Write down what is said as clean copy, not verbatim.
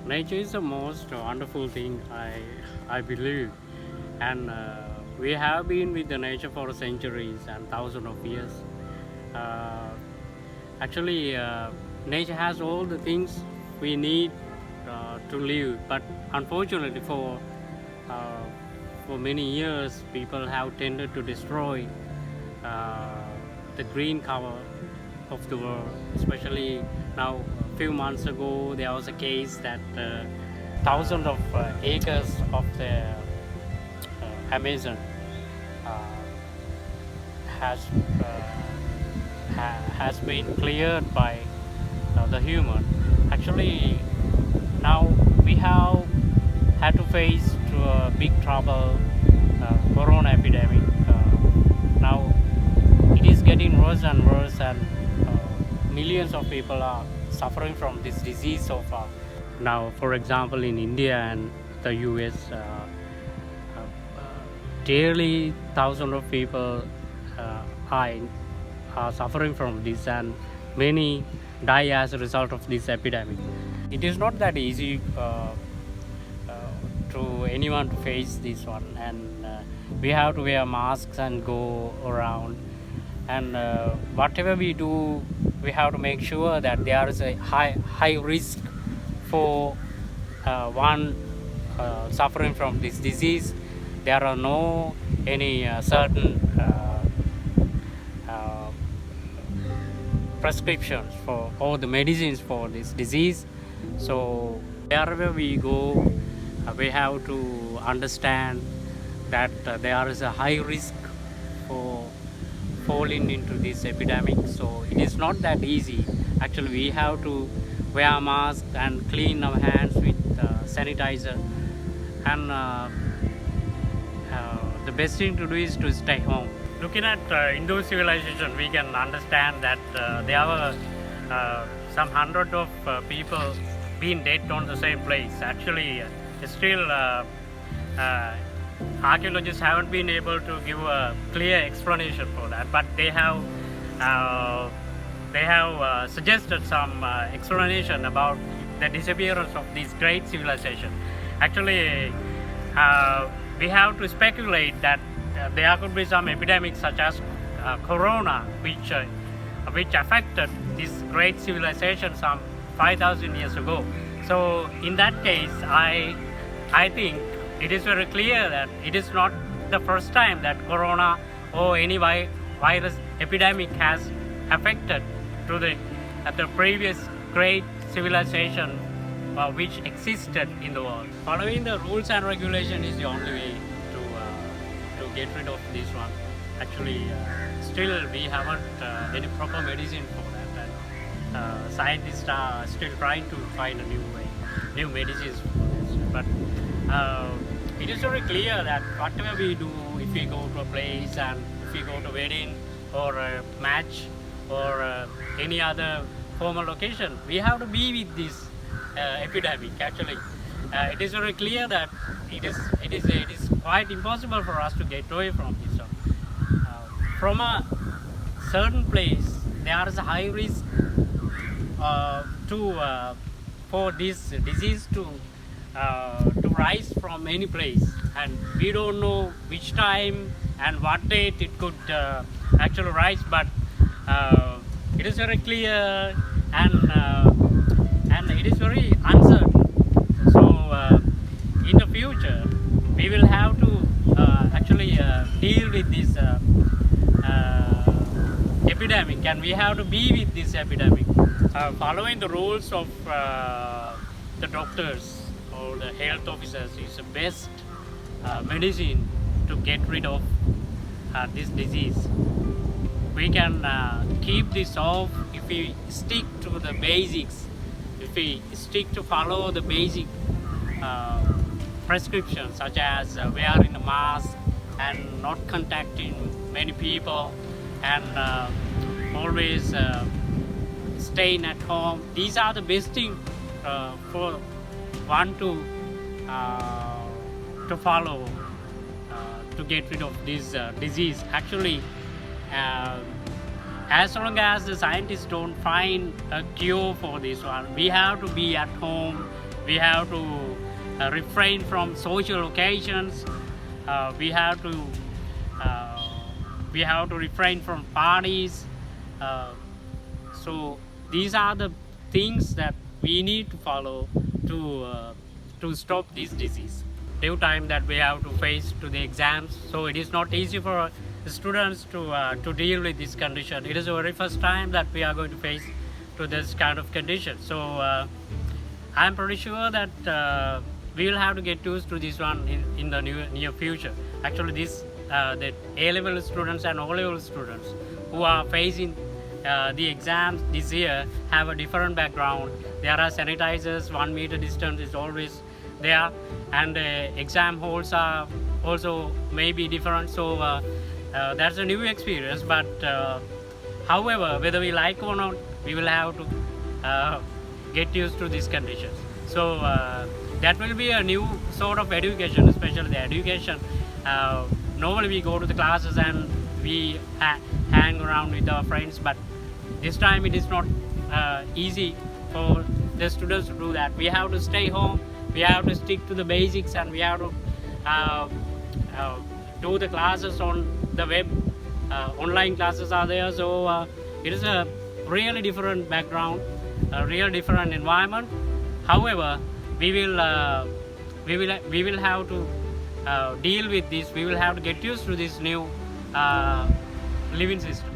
Nature is the most wonderful thing I believe, and we have been with the nature for centuries and thousands of years. Uh, Actually, nature has all the things we need to live, but unfortunately, uh, for many years, people have tended to destroy uh, the green cover of the world. Especially now, a few months ago, there was a case that thousands of acres of the Amazon uh, has has been cleared by the human. Actually, now we have had to face to a big trouble, corona epidemic. Now it is getting worse and worse, and millions of people are suffering from this disease so far. Now, for example, in India and the US, daily thousands of people are, are suffering from this, and many die as a result of this epidemic. It is not that easy to anyone to face this one, and we have to wear masks and go around, and whatever we do, we have to make sure that there is a high risk for one suffering from this disease. There are no any certain prescriptions for all the medicines for this disease. So wherever we go, we have to understand that there is a high risk for falling into this epidemic. So it is not that easy. Actually, we have to wear masks and clean our hands with sanitizer, and the best thing to do is to stay home. Looking at Hindu civilization, we can understand that there were some hundred of people being dead on the same place. Actually, still archaeologists haven't been able to give a clear explanation for that, but they have suggested some explanation about the disappearance of this great civilization. Actually, we have to speculate that there could be some epidemics such as corona, which affected this great civilization some 5,000 years ago. So in that case, I think it is very clear that it is not the first time that corona or any virus epidemic has affected to the previous great civilization which existed in the world. Following the rules and regulation is the only way to get rid of this one. Actually, still we haven't any proper medicine for that, and scientists are still trying to find a new medicines for this. But it is very clear that whatever we do, if we go to a place and if we go to a wedding or a match or any other formal occasion, we have to be with this epidemic. Actually, it is very clear that it is quite impossible for us to get away from this one. From a certain place, there is a high risk for this disease to rise from any place, and we don't know which time and what date it could actually rise, but it is very clear, and it is very uncertain. So in the future, we will have to actually deal with this epidemic, and we have to be with this epidemic. Following the rules of the doctors or the health officers is the best medicine to get rid of this disease. We can keep this off if we stick to the basics, if we stick to follow the basic prescriptions such as wearing a mask and not contacting many people, and always staying at home. These are the best things for one to follow to get rid of this disease. Actually, as long as the scientists don't find a cure for this one, we have to be at home, we have to refrain from social occasions. We have to refrain from parties. So these are the things that we need to follow to stop this disease. New time that we have to face to the exams, so it is not easy for students to deal with this condition. It is the very first time that we are going to face to this kind of condition. So I'm pretty sure that we will have to get used to this one in the near future. Actually, this the A-level students and O-level students who are facing the exams this year have a different background. There are sanitizers, 1 meter distance is always there, and exam halls are also maybe different. So that's a new experience, but however, whether we like or not, we will have to get used to these conditions. So that will be a new sort of education, especially the education. Normally we go to the classes and we hang around with our friends, but this time it is not easy for the students to do that. We have to stay home, we have to stick to the basics, and we have to do the classes on the web. Online classes are there, so it is a really different background, a real different environment. However, we will have to deal with this. We will have to get used to this new living system.